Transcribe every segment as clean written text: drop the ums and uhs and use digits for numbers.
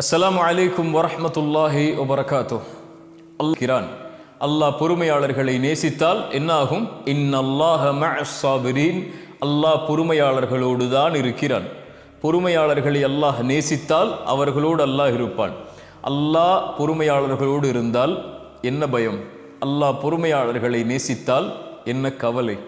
அஸ்ஸலாமு அலைக்கும் வரஹ்மத்துல்லாஹி வபரகாத்துஹ். அல்லாஹ் பொறுமையாளர்களை நேசித்தால் என்னாகும்? இன்னல்லாஹ மஅஸ் ஸாபிரீன். அல்லாஹ் பொறுமையாளர்களோடு தான் இருக்கிறான். பொறுமையாளர்களை அல்லாஹ் நேசித்தால் அவர்களோடு அல்லாஹ் இருப்பான். அல்லாஹ் பொறுமையாளர்களோடு இருந்தால் என்ன பயம்? அல்லாஹ் பொறுமையாளர்களை நேசித்தால் என்ன கவலை?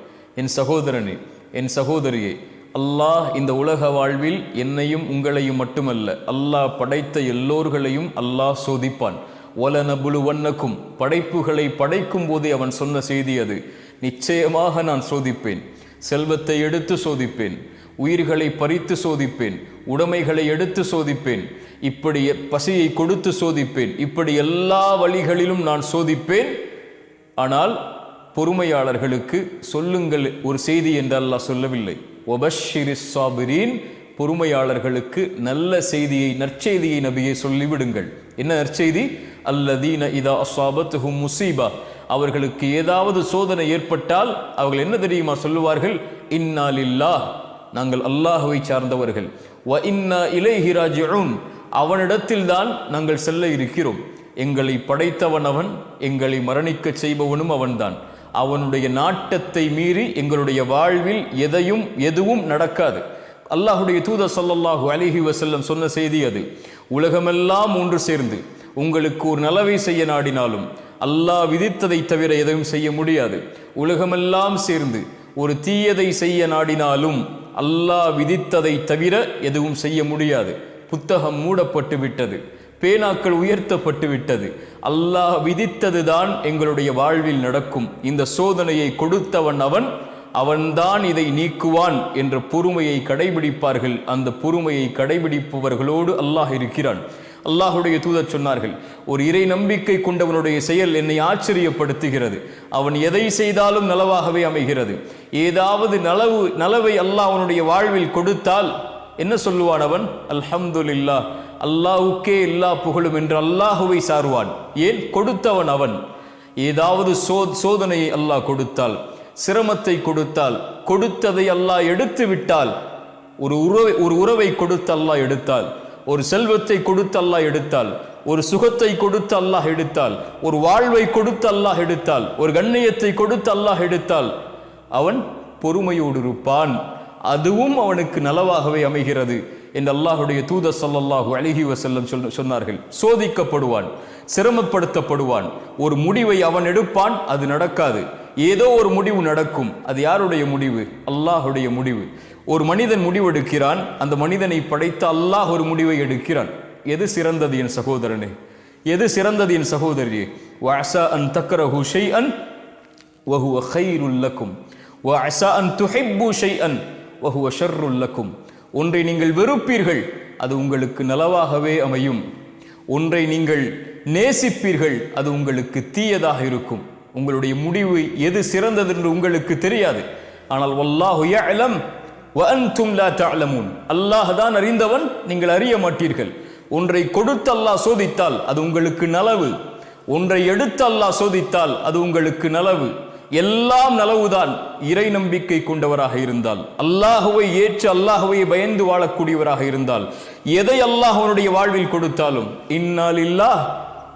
என் சகோதரனே, என் சகோதரியே, அல்லாஹ் இந்த உலக வாழ்வில் என்னையும் உங்களையும் மட்டுமல்ல, அல்லாஹ் படைத்த எல்லோர்களையும் அல்லாஹ் சோதிப்பான். வலனபுலுவன்னக்கும், படைப்புகளை படைக்கும் போதே அவன் சொன்ன செய்தி அது. நிச்சயமாக நான் சோதிப்பேன். செல்வத்தை எடுத்து சோதிப்பேன், உயிர்களை பறித்து சோதிப்பேன், உடைமைகளை எடுத்து சோதிப்பேன், இப்படி பசியை கொடுத்து சோதிப்பேன், இப்படி எல்லா வழிகளிலும் நான் சோதிப்பேன். ஆனால் பொறுமையாளர்களுக்கு சொல்லுங்கள் ஒரு செய்தி என்று அல்லாஹ் சொல்லவில்லை. வபஷ்ஷிரிஸ் ஸாபிரீன், பொறுமையாளர்களுக்கு நல்ல செய்தியை, நற்செய்தியை நபியை சொல்லிவிடுங்கள். என்ன நற்செய்தி? அல்லதீன இதா அஸாபத்துஹும் முஸீபா, அவர்களுக்கு ஏதாவது சோதனை ஏற்பட்டால் அவர்கள் என்ன தெரியுமா சொல்லுவார்கள்? இன்னா லில்லாஹ், நாங்கள் அல்லாஹ்வை சார்ந்தவர்கள். வ இன்னா இலைஹி ராஜிஊன், அவனிடத்தில் தான் நாங்கள் செல்ல இருக்கிறோம். எங்களை படைத்தவன் அவன், எங்களை மரணிக்க செய்பவனும் அவன்தான். அவனுடைய நாட்டத்தை மீறி எங்களுடைய வாழ்வில் எதுவும் நடக்காது. அல்லாஹுடைய தூதர் ஸல்லல்லாஹு அலைஹி வஸல்லம் சொன்ன செய்தி அது. உலகமெல்லாம் ஒன்று சேர்ந்து உங்களுக்கு ஒரு நலவை செய்ய நாடினாலும் அல்லாஹ் விதித்ததை தவிர எதையும் செய்ய முடியாது. உலகமெல்லாம் சேர்ந்து ஒரு தீயதை செய்ய நாடினாலும் அல்லாஹ் விதித்ததை தவிர எதுவும் செய்ய முடியாது. புத்தகம் மூடப்பட்டு விட்டது, பேனாக்கள் உயர்த்தப்பட்டு விட்டது. அல்லாஹ் விதித்தது தான் எங்களுடைய வாழ்வில் நடக்கும். இந்த சோதனையை கொடுத்தவன் அவன்தான் இதை நீக்குவான் என்ற பொறுமையை கடைபிடிப்பார்கள். அந்த பொறுமையை கடைபிடிப்பவர்களோடு அல்லாஹ் இருக்கிறான். அல்லாஹுடைய தூதர் சொன்னார்கள், ஒரு இறை நம்பிக்கை கொண்டவனுடைய செயல் என்னை ஆச்சரியப்படுத்துகிறது. அவன் எதை செய்தாலும் நலவாகவே அமைகிறது. ஏதாவது நலவை அல்லாஹ் அவனுடைய வாழ்வில் கொடுத்தால் என்ன சொல்லுவான் அவன்? அல்ஹம்துலில்லாஹ், அல்லாஹுக்கே எல்லா புகழும் என்று அல்லாஹுவை சாருவான். ஏன்? கொடுத்தவன் அவன். ஏதாவது சோதனையை அல்லாஹ் கொடுத்தால், சிரமத்தை கொடுத்தால், கொடுத்ததை அல்லாஹ் எடுத்து விட்டால், ஒரு உறவை கொடுத்து அல்லாஹ் எடுத்தால், ஒரு செல்வத்தை கொடுத்து அல்லாஹ் எடுத்தால், ஒரு சுகத்தை கொடுத்து அல்லாஹ் எடுத்தால், ஒரு வாழ்வை கொடுத்து அல்லாஹ் எடுத்தால், ஒரு கண்ணியத்தை கொடுத்து அல்லாஹ் எடுத்தால் அவன் பொறுமையோடு இருப்பான். அதுவும் அவனுக்கு நலவாகவே அமைகிறது என்று அல்லாஹுடைய தூதர் ஸல்லல்லாஹு அலைஹி வஸல்லம் சொன்னார்கள். சோதிக்கப்படுவான், சிரமப்படுத்தப்படுவான், ஒரு முடிவை அவன் எடுப்பான், அது நடக்காது. ஏதோ ஒரு முடிவு நடக்கும். அது யாருடைய முடிவு? அல்லாஹுடைய முடிவு. ஒரு மனிதன் முடிவெடுக்கிறான், அந்த மனிதனை படைத்த அல்லாஹ் ஒரு முடிவை எடுக்கிறான். எது சிறந்தது என் சகோதரனே? எது சிறந்தது என் சகோதரியே? வஅஸா அன் தக்ரஹு ஷைஅன் வஹுவ கைருல் லக்கும் வஅஸா அன் துஹிப்பு ஷைஅன் வஹுவ ஷர்ருல் லக்கும். ஒன்றை நீங்கள் வெறுப்பீர்கள், அது உங்களுக்கு நலவாகவே அமையும். ஒன்றை நீங்கள் நேசிப்பீர்கள், அது உங்களுக்கு தீயதாக இருக்கும். உங்களுடைய முடிவு எது சிறந்தது என்று உங்களுக்கு தெரியாது. ஆனால் வல்லாஹு யஅலம் வ அன்தும் லா தஅலமூன், அல்லாஹ் தான் அறிந்தவன், நீங்கள் அறிய மாட்டீர்கள். ஒன்றை கொடுத்து அல்லாஹ் சோதித்தால் அது உங்களுக்கு நலவு. ஒன்றை எடுத்து அல்லாஹ் சோதித்தால் அது உங்களுக்கு நலவு. எல்லாம் நலவுதான் இறை நம்பிக்கை கொண்டவராக இருந்தால், அல்லாஹுவை ஏற்று அல்லாஹுவை பயந்து வாழக்கூடியவராக இருந்தால். எதை அல்லாஹ் அவனுடைய வாழ்வில் கொடுத்தாலும் இன்னா லில்லாஹ்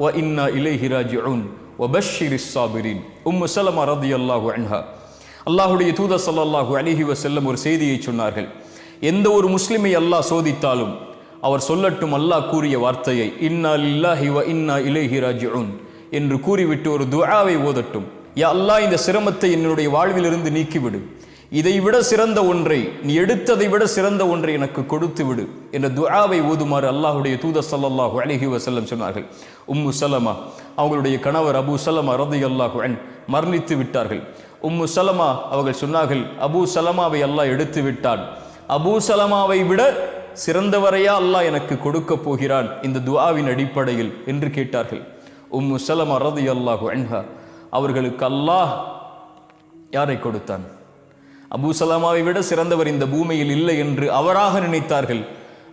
வ இன்னா இலைஹி ராஜிஊன் வபஷ்ஷிரிஸ் ஸாபிரீன். உம்மு ஸலமா ரலியல்லாஹு அன்ஹா, அல்லாஹுடைய தூதர் ஸல்லல்லாஹு அலைஹி வஸல்லம் ஒரு செய்தியை சொன்னார்கள். எந்த ஒரு முஸ்லிமை அல்லாஹ் சோதித்தாலும் அவர் சொல்லட்டும் அல்லாஹ் கூறிய வார்த்தையை, இன்னா லில்லாஹி வ இன்னா இலைஹி ராஜிஊன் என்று கூறிவிட்டு ஒரு துஆவை ஓதட்டும். யா அல்லாஹ், இந்த சிரமத்தை என்னுடைய வாழ்விலிருந்து நீக்கிவிடு. இதை விட சிறந்த ஒன்றை, நீ எடுத்ததை விட சிறந்த ஒன்றை எனக்கு கொடுத்து விடு என்ற துஆவை ஓதுமாறு அல்லாஹுடைய தூதர் ஸல்லல்லாஹு அலைஹி வஸல்லம் சொன்னார்கள். உம்மு ஸலமா, அவங்களுடைய கணவர் அபூ ஸலமா ரலியல்லாஹு அன்ஹு மரணித்து விட்டார்கள். உம்மு ஸலமா அவர்கள் சொன்னார்கள், அபூ ஸலமாவை அல்லாஹ் எடுத்து விட்டான். அபூ ஸலமாவை விட சிறந்தவரையா அல்லாஹ் எனக்கு கொடுக்க போகிறான் இந்த துஆவின் அடிப்படையில் என்று கேட்டார்கள். உம்மு ஸலமா ரலியல்லாஹு அன்ஹா அவர்களுக்கு அல்லாஹ் யாரை கொடுத்தான்? அபூ ஸலமாவை விட சிறந்தவர் இந்த பூமியில் இல்லை என்று அவராக நினைத்தார்கள்.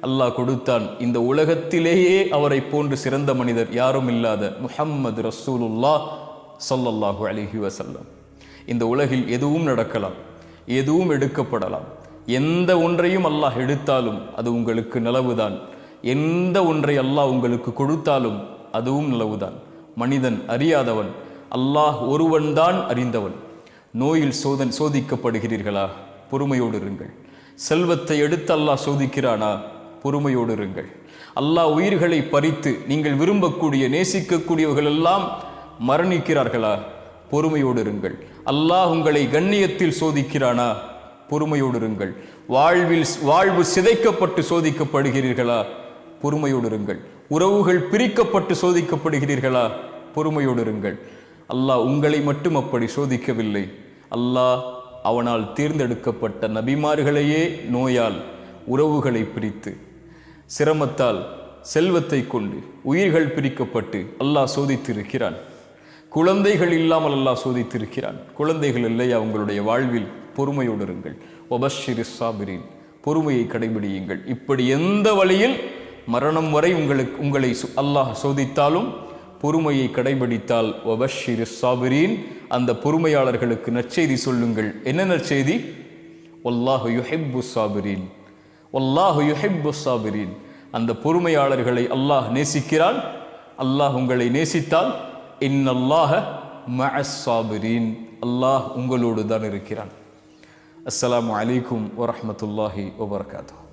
அல்லாஹ் கொடுத்தான். இந்த உலகத்திலேயே அவரை போன்று சிறந்த மனிதர் யாரும் இல்லாத முஹம்மது ரசூலுல்லாஹ் ஸல்லல்லாஹு அலைஹி வஸல்லம். இந்த உலகில் எதுவும் நடக்கலாம், எதுவும் எடுக்கப்படலாம். எந்த ஒன்றையும் அல்லாஹ் எடுத்தாலும் அது உங்களுக்கு நலவுதான். எந்த ஒன்றை அல்லாஹ் உங்களுக்கு கொடுத்தாலும் அதுவும் நலவுதான். மனிதன் அறியாதவன், அல்லாஹ் ஒருவன்தான் அறிந்தவன். நோயில் சோதிக்கப்படுகிறீர்களா? பொறுமையோடு இருங்கள். செல்வத்தை எடுத்து அல்லாஹ் சோதிக்கிறானா? பொறுமையோடு இருங்கள். அல்லாஹ் உயிர்களை பறித்து நீங்கள் விரும்பக்கூடிய நேசிக்கக்கூடியவர்கள் எல்லாம் மரணிக்கிறார்களா? பொறுமையோடு இருங்கள். அல்லாஹ் உங்களை கண்ணியத்தில் சோதிக்கிறானா? பொறுமையோடு இருங்கள். வாழ்வு சிதைக்கப்பட்டு சோதிக்கப்படுகிறீர்களா? பொறுமையோடு இருங்கள். உறவுகள் பிரிக்கப்பட்டு சோதிக்கப்படுகிறீர்களா? பொறுமையோடு இருங்கள். அல்லாஹ் உங்களை மட்டும் அப்படி சோதிக்கவில்லை. அல்லாஹ் அவனால் தேர்ந்தெடுக்கப்பட்ட நபிமார்களையே நோயால், உறவுகளை பிரித்து, சிரமத்தால், செல்வத்தை கொண்டு உயிர்கள் பிரிக்கப்பட்டு அல்லாஹ் சோதித்திருக்கிறான். குழந்தைகள் இல்லாமல் அல்லாஹ் சோதித்திருக்கிறான். குழந்தைகள் இல்லையா உங்களுடைய வாழ்வில்? பொறுமையோடு இருங்கள். வபஷ்ஷிரிஸ் சாபிரீன், பொறுமையை கடைபிடியுங்கள். இப்படி எந்த வழியில் மரணம் வரை உங்களை அல்லாஹ் சோதித்தாலும் பொறுமையை கடைபிடித்தால் வபஷ்ஷிரிஸ் சாபிரீன், அந்த பொறுமையாளர்களுக்கு நற்செய்தி சொல்லுங்கள். என்ன நற்செய்தி? வல்லாஹு யுஹிப்புஸ் சாபிரீன், வல்லாஹு யுஹிப்புஸ் சாபிரீன். அந்த பொறுமையாளர்களை அல்லாஹ் நேசிக்கிறான். அல்லாஹ் உங்களை நேசித்தால் இன்னல்லாஹ மஅஸ் சாபிரீன், அல்லாஹ் உங்களோடு தான் இருக்கிறான். அஸ்ஸலாமு அலைக்கும் வரஹ்மத்துல்லாஹி வபரகாத்துஹு.